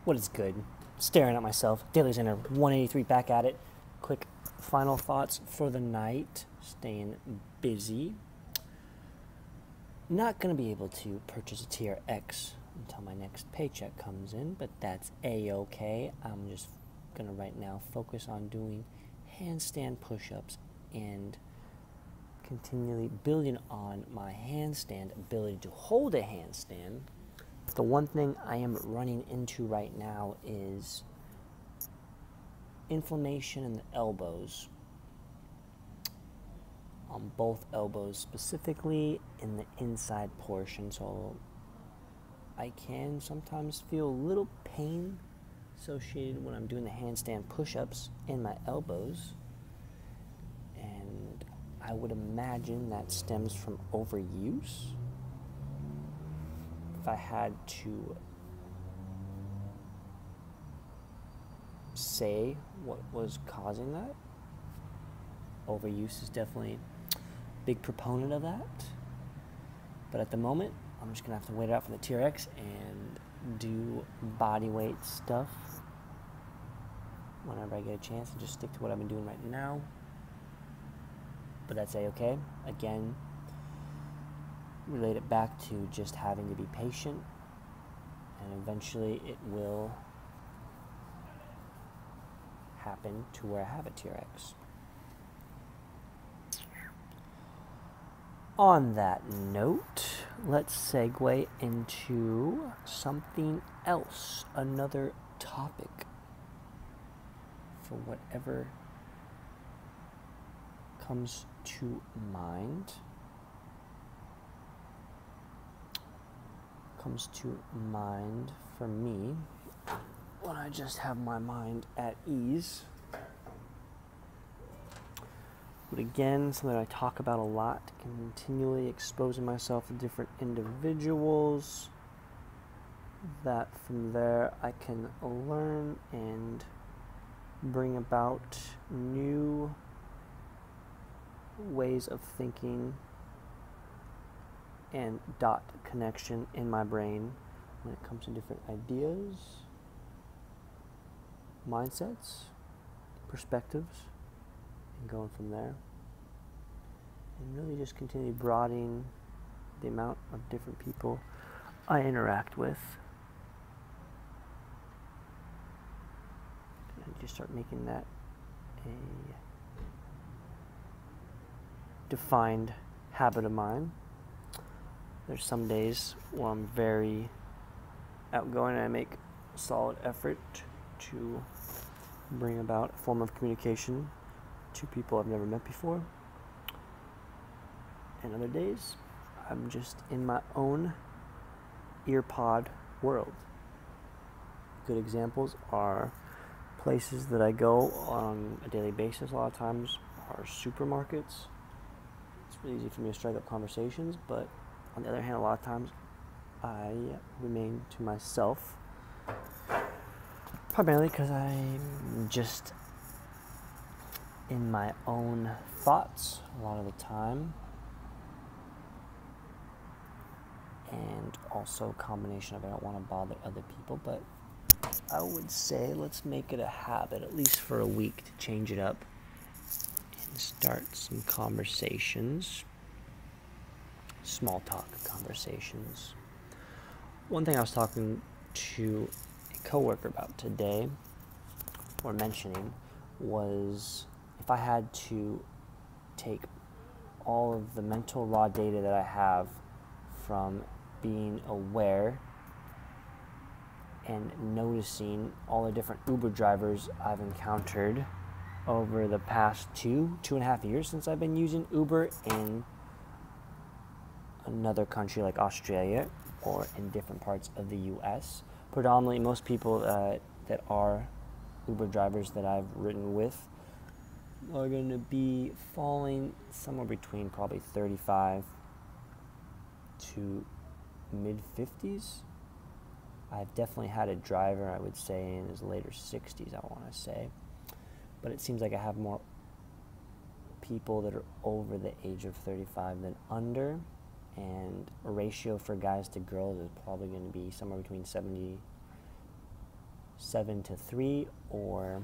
What is good? Staring at myself. DailyXander 183 back at it. Quick final thoughts for the night. Staying busy. Not going to be able to purchase a TRX until my next paycheck comes in, but that's a-okay. I'm just going to right now focus on doing handstand push-ups and continually building on my handstand ability to hold a handstand. The one thing I am running into right now is inflammation in the elbows, on both elbows, specifically in the inside portion. So I can sometimes feel a little pain associated when I'm doing the handstand push-ups in my elbows, and I would imagine that stems from overuse. If I had to say what was causing that, overuse is definitely a big proponent of that. But at the moment, I'm just going to have to wait it out for the TRX and do body weight stuff whenever I get a chance, and just stick to what I've been doing right now. But that's a-okay. Again, relate it back to just having to be patient, and eventually it will happen to where I have a TRX. On that note, let's segue into something else, another topic for whatever comes to mind. Comes to mind for me when I just have my mind at ease. But again, something I talk about a lot, continually exposing myself to different individuals, that from there I can learn and bring about new ways of thinking and dot connection in my brain when it comes to different ideas, mindsets, perspectives, and going from there. And really just continue broadening the amount of different people I interact with. And just start making that a defined habit of mine. There's some days where I'm very outgoing and I make a solid effort to bring about a form of communication to people I've never met before. And other days, I'm just in my own earpod world. Good examples are places that I go on a daily basis a lot of times are supermarkets. It's really easy for me to strike up conversations, but on the other hand, a lot of times I remain to myself, primarily because I'm just in my own thoughts a lot of the time, and also a combination of I don't want to bother other people. But I would say let's make it a habit, at least for a week, to change it up and start some conversations. Small talk conversations. One thing I was talking to a coworker about today, or mentioning, was if I had to take all of the mental raw data that I have from being aware and noticing all the different Uber drivers I've encountered over the past 2.5 years since I've been using Uber in another country like Australia or in different parts of the US. Predominantly, most people that are Uber drivers that I've ridden with are going to be falling somewhere between probably 35 to mid-50s. I've definitely had a driver, I would say, in his later 60s, I want to say. But it seems like I have more people that are over the age of 35 than under. And a ratio for guys to girls is probably going to be somewhere between 70 7 to 3, or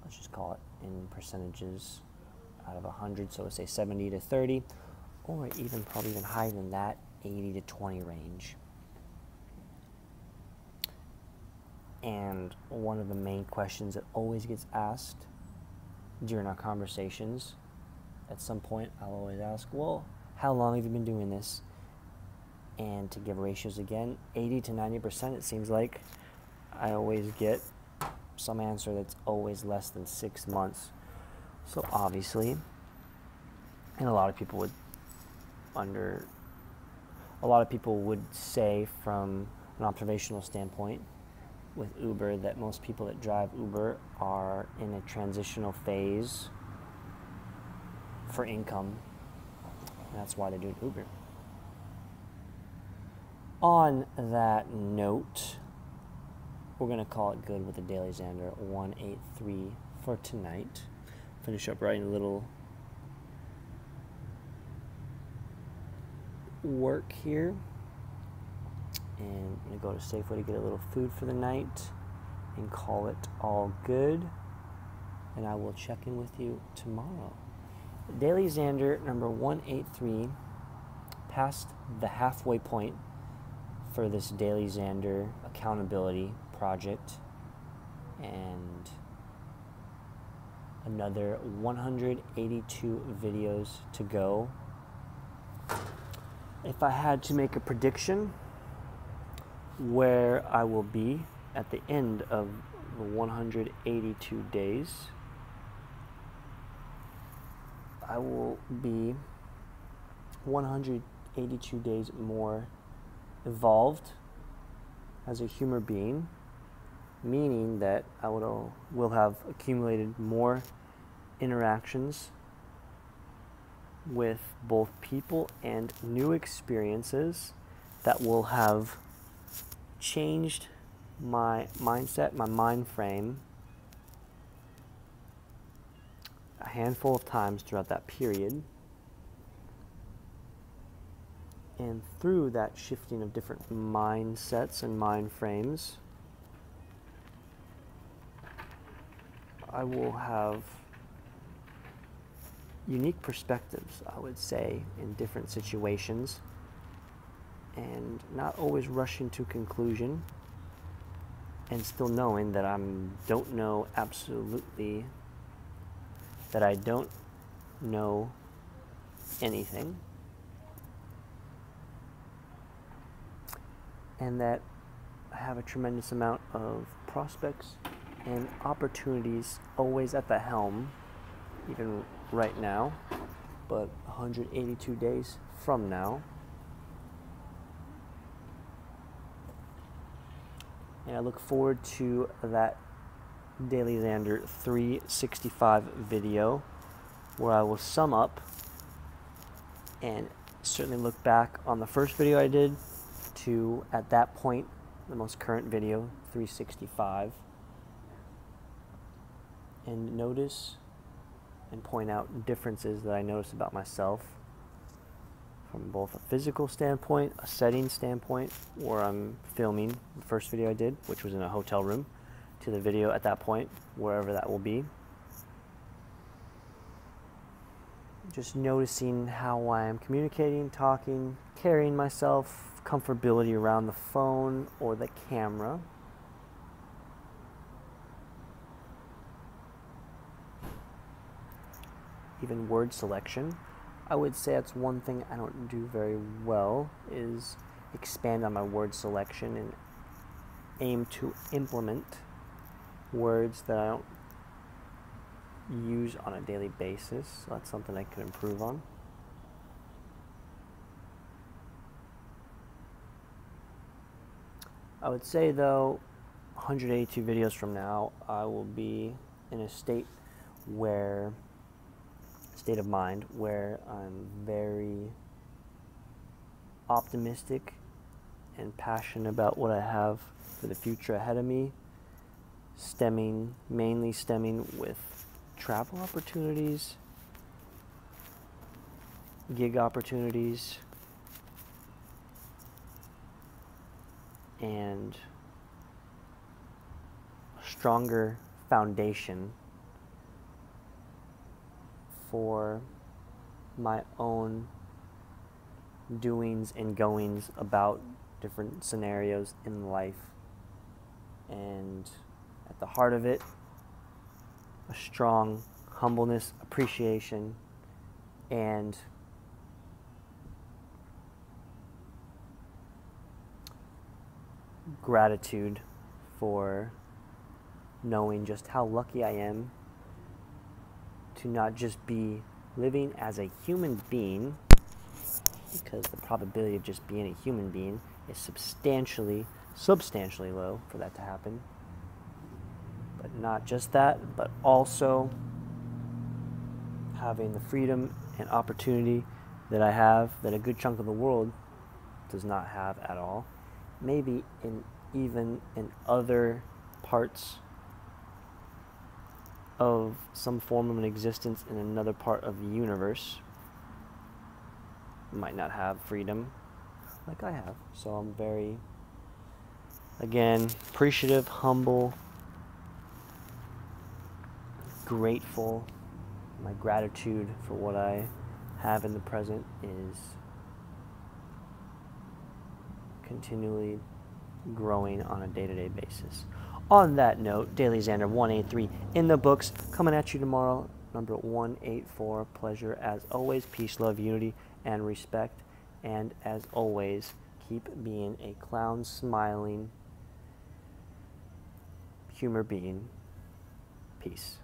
let's just call it in percentages out of 100, so let's say 70 to 30, or even probably even higher than that, 80 to 20 range. And one of the main questions that always gets asked during our conversations, at some point I'll always ask, well, how long have you been doing this? And to give ratios again, 80 to 90%, it seems like I always get some answer that's always less than 6 months. So obviously, and a lot of people would say from an observational standpoint with Uber that most people that drive Uber are in a transitional phase for income. And that's why they're doing Uber. On that note, we're going to call it good with the DailyXander 183 for tonight. Finish up writing a little work here. And I'm going to go to Safeway to get a little food for the night and call it all good. And I will check in with you tomorrow. DailyXander number 183 passed the halfway point for this DailyXander accountability project, and another 182 videos to go. If I had to make a prediction where I will be at the end of the 182 days, I will be 182 days more evolved as a human being, meaning that I will have accumulated more interactions with both people and new experiences that will have changed my mindset, my mind frame a handful of times throughout that period. And through that shifting of different mindsets and mind frames, I will have unique perspectives, I would say, in different situations, and not always rushing to conclusion, and still knowing that I don't know absolutely, that I don't know anything, and that I have a tremendous amount of prospects and opportunities always at the helm, even right now, but 182 days from now. And I look forward to that DailyXander 365 video where I will sum up and certainly look back on the first video I did to, at that point, the most current video, 365, and notice and point out differences that I notice about myself from both a physical standpoint, a setting standpoint, where I'm filming the first video I did, which was in a hotel room, to the video at that point, wherever that will be. Just noticing how I am communicating, talking, carrying myself, comfortability around the phone or the camera. Even word selection. I would say that's one thing I don't do very well, is expand on my word selection and aim to implement words that I don't use on a daily basis. So that's something I could improve on. I would say though, 182 videos from now, I will be in a state of mind where I'm very optimistic and passionate about what I have for the future ahead of me, mainly stemming with travel opportunities, gig opportunities, and stronger foundation for my own doings and goings about different scenarios in life. And at the heart of it, a strong humbleness, appreciation, and gratitude for knowing just how lucky I am to not just be living as a human being, because the probability of just being a human being is substantially low for that to happen. But not just that, but also having the freedom and opportunity that I have, that a good chunk of the world does not have at all. Maybe even in other parts of some form of an existence in another part of the universe might not have freedom like I have. So I'm very, again, appreciative, humble, grateful. My gratitude for what I have in the present is continually growing on a day-to-day basis. On that note, DailyXander 183 in the books, coming at you tomorrow, number 184. Pleasure as always, peace, love, unity, and respect. And as always, keep being a clown, smiling, humor being. Peace.